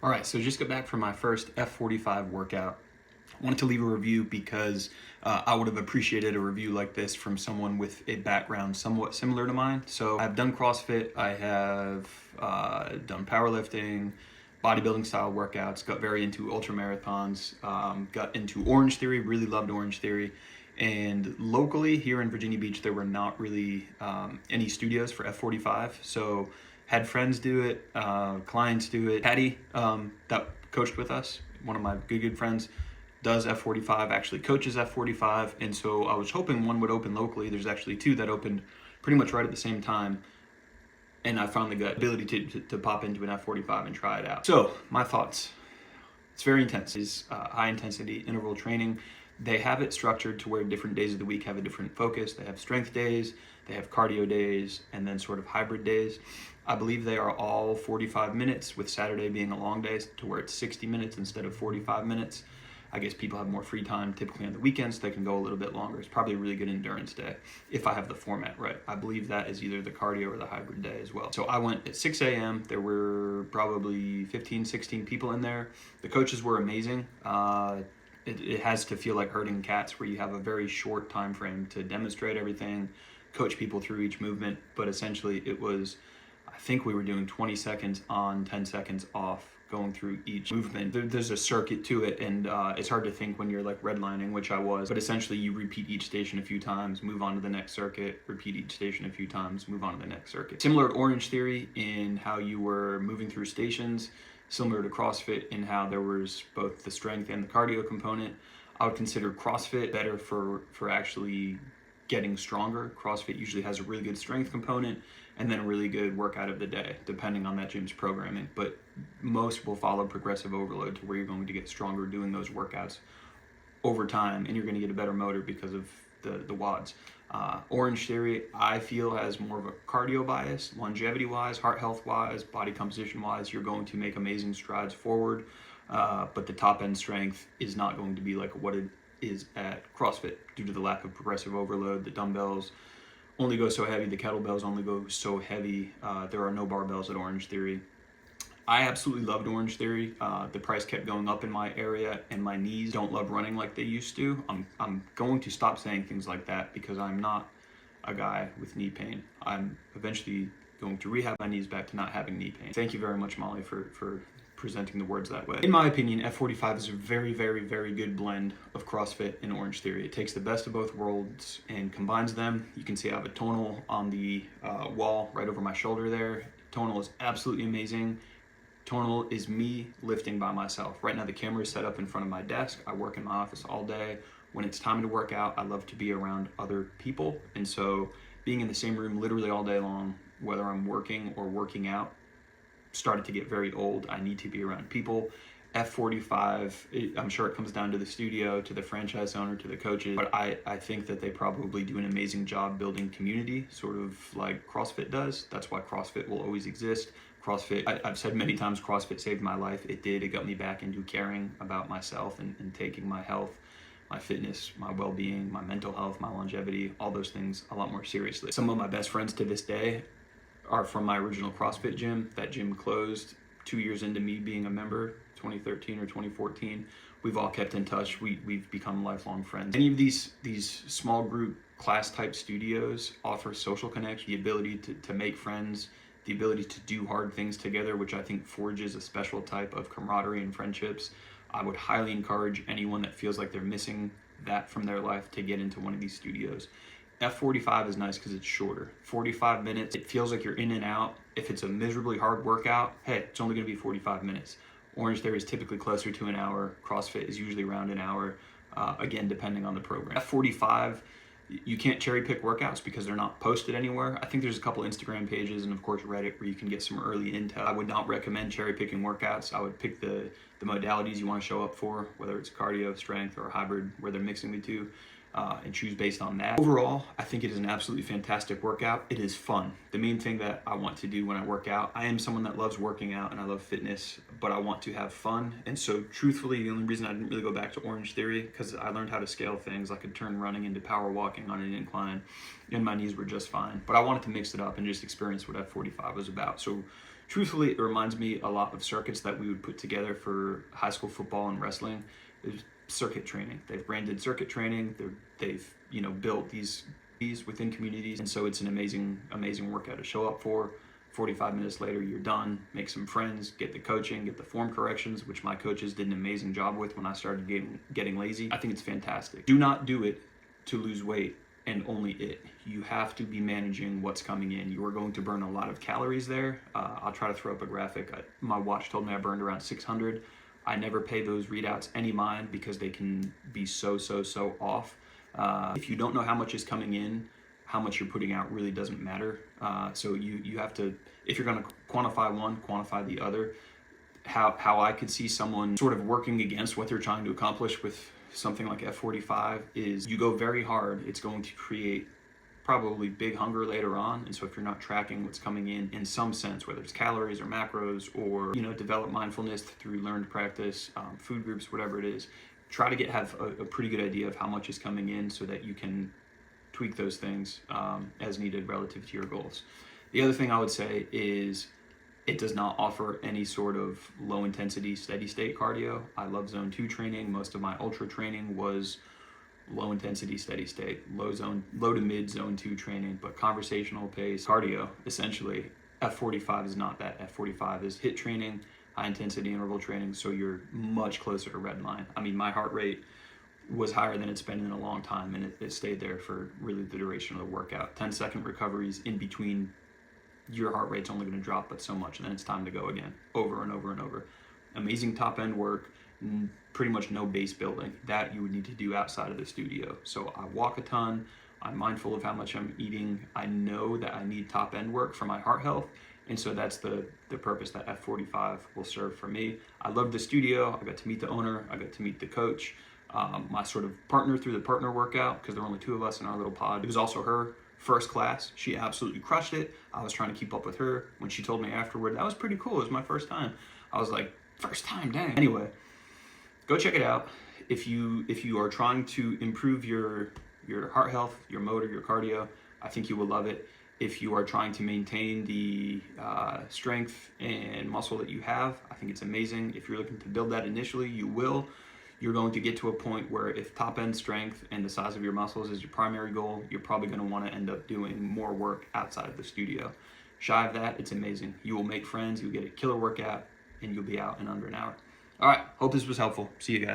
All right, so just got back from my first F45 workout. I wanted to leave a review because I would have appreciated a review like this from someone with a background somewhat similar to mine. So I've done CrossFit, I have done powerlifting, bodybuilding style workouts, got very into ultra marathons, got into Orange Theory, really loved Orange Theory. And locally here in Virginia Beach, there were not really any studios for F45. So had friends do it, clients do it. Patty, that coached with us, one of my good friends, does F45, actually coaches F45. And so I was hoping one would open locally. There's actually two that opened pretty much right at the same time. And I finally got the ability to pop into an F45 and try it out. So my thoughts, it's very intense. It's high intensity interval training. They have it structured to where different days of the week have a different focus. They have strength days, they have cardio days, and then sort of hybrid days. I believe they are all 45 minutes, with Saturday being a long day to where it's 60 minutes instead of 45 minutes. I guess people have more free time typically on the weekends. They can go a little bit longer. It's probably a really good endurance day if I have the format right. I believe that is either the cardio or the hybrid day as well. So I went at 6 a.m. There were probably 15, 16 people in there. The coaches were amazing. It has to feel like herding cats, where you have a very short time frame to demonstrate everything, coach people through each movement. But essentially it was, I think we were doing 20 seconds on, 10 seconds off, going through each movement. There's a circuit to it, and it's hard to think when you're like redlining, which I was, but essentially you repeat each station a few times, move on to the next circuit, repeat each station a few times, move on to the next circuit. Similar to Orange Theory in how you were moving through stations, similar to CrossFit in how there was both the strength and the cardio component. I would consider CrossFit better for actually getting stronger. CrossFit usually has a really good strength component and then a really good workout of the day, depending on that gym's programming. But most will follow progressive overload, to where you're going to get stronger doing those workouts over time, and you're going to get a better motor because of the WODs. Orange Theory, I feel, has more of a cardio bias, longevity-wise, heart health-wise, body composition-wise. You're going to make amazing strides forward, but the top-end strength is not going to be like what it is at CrossFit due to the lack of progressive overload. The dumbbells only go so heavy, the kettlebells only go so heavy. There are no barbells at Orange Theory. I absolutely loved Orange Theory. The price kept going up in my area, and my knees don't love running like they used to. I'm going to stop saying things like that because I'm not a guy with knee pain. I'm eventually going to rehab my knees back to not having knee pain. Thank you very much, Molly, for presenting the words that way. In my opinion, F45 is a very, very, very good blend of CrossFit and Orange Theory. It takes the best of both worlds and combines them. You can see I have a tonal on the wall right over my shoulder there. Tonal is absolutely amazing. Tonal is me lifting by myself. Right now the camera is set up in front of my desk. I work in my office all day. When it's time to work out, I love to be around other people. And so being in the same room literally all day long, whether I'm working or working out, started to get very old. I need to be around people. F45, I'm sure it comes down to the studio, to the franchise owner, to the coaches, but I think that they probably do an amazing job building community, sort of like CrossFit does. That's why CrossFit will always exist. CrossFit, I've said many times, CrossFit saved my life. It did. It got me back into caring about myself and taking my health, my fitness, my well-being, my mental health, my longevity, all those things a lot more seriously. Some of my best friends to this day are from my original CrossFit gym. That gym closed 2 years into me being a member, 2013 or 2014. We've all kept in touch. We've become lifelong friends. Any of these small group class type studios offer social connection, the ability to make friends, the ability to do hard things together, which I think forges a special type of camaraderie and friendships. I would highly encourage anyone that feels like they're missing that from their life to get into one of these studios. F45 is nice because it's shorter. 45 minutes, it feels like you're in and out. If it's a miserably hard workout, hey, it's only gonna be 45 minutes. Orange Theory is typically closer to an hour. CrossFit is usually around an hour, again, depending on the program. F45, you can't cherry pick workouts because they're not posted anywhere. I think there's a couple Instagram pages and of course Reddit where you can get some early intel. I would not recommend cherry picking workouts. I would pick the modalities you want to show up for, whether it's cardio, strength, or hybrid, where they're mixing the two, and choose based on that. Overall, I think it is an absolutely fantastic workout. It is fun. The main thing that I want to do when I work out, I am someone that loves working out and I love fitness, but I want to have fun. And so truthfully, the only reason I didn't really go back to Orange Theory, because I learned how to scale things. I could turn running into power walking on an incline and my knees were just fine. But I wanted to mix it up and just experience what F45 was about. So Truthfully, it reminds me a lot of circuits that we would put together for high school football and wrestling. There's circuit training. They've branded circuit training. They've built these within communities, and so it's an amazing workout to show up for. 45 minutes later, you're done. Make some friends, get the coaching, get the form corrections, which my coaches did an amazing job with when I started getting lazy. I think it's fantastic. Do not do it to lose weight and only it. You have to be managing what's coming in. You are going to burn a lot of calories there. I'll try to throw up a graphic. My watch told me I burned around 600. I never pay those readouts any mind because they can be so off. If you don't know how much is coming in, how much you're putting out really doesn't matter. So you have to, if you're going to quantify one, quantify the other. How I could see someone sort of working against what they're trying to accomplish with something like F45 is you go very hard. It's going to create probably big hunger later on. And so if you're not tracking what's coming in some sense, whether it's calories or macros or, develop mindfulness through learned practice, food groups, whatever it is, try to have a pretty good idea of how much is coming in so that you can tweak those things as needed relative to your goals. The other thing I would say is it does not offer any sort of low intensity steady state cardio. I love zone 2 training. Most of my ultra training was low intensity steady state, low to mid zone 2 training, but conversational pace cardio. Essentially, F45 is not that. F45 is HIIT training, high intensity interval training, so you're much closer to red line. I mean, my heart rate was higher than it's been in a long time, and it stayed there for really the duration of the workout. 10-second recoveries in between. Your heart rate's only going to drop but so much, and then it's time to go again, over and over and over. Amazing top end work, pretty much no base building. That you would need to do outside of the studio. So I walk a ton, I'm mindful of how much I'm eating. I know that I need top end work for my heart health, and so that's the purpose that F45 will serve for me. I love the studio. I got to meet the owner, I got to meet the coach, my sort of partner through the partner workout, because there were only 2 of us in our little pod. It was also her first class. She absolutely crushed it. I was trying to keep up with her. When she told me afterward, that was pretty cool. It was my first time. I was like, first time, dang. Anyway, go check it out. If you are trying to improve your heart health, your motor, your cardio, I think you will love it. If you are trying to maintain the strength and muscle that you have, I think it's amazing. If you're looking to build that initially, you will. You're going to get to a point where if top end strength and the size of your muscles is your primary goal, you're probably going to want to end up doing more work outside of the studio. Shy of that, it's amazing. You will make friends, you'll get a killer workout, and you'll be out in under an hour. All right, hope this was helpful. See you guys.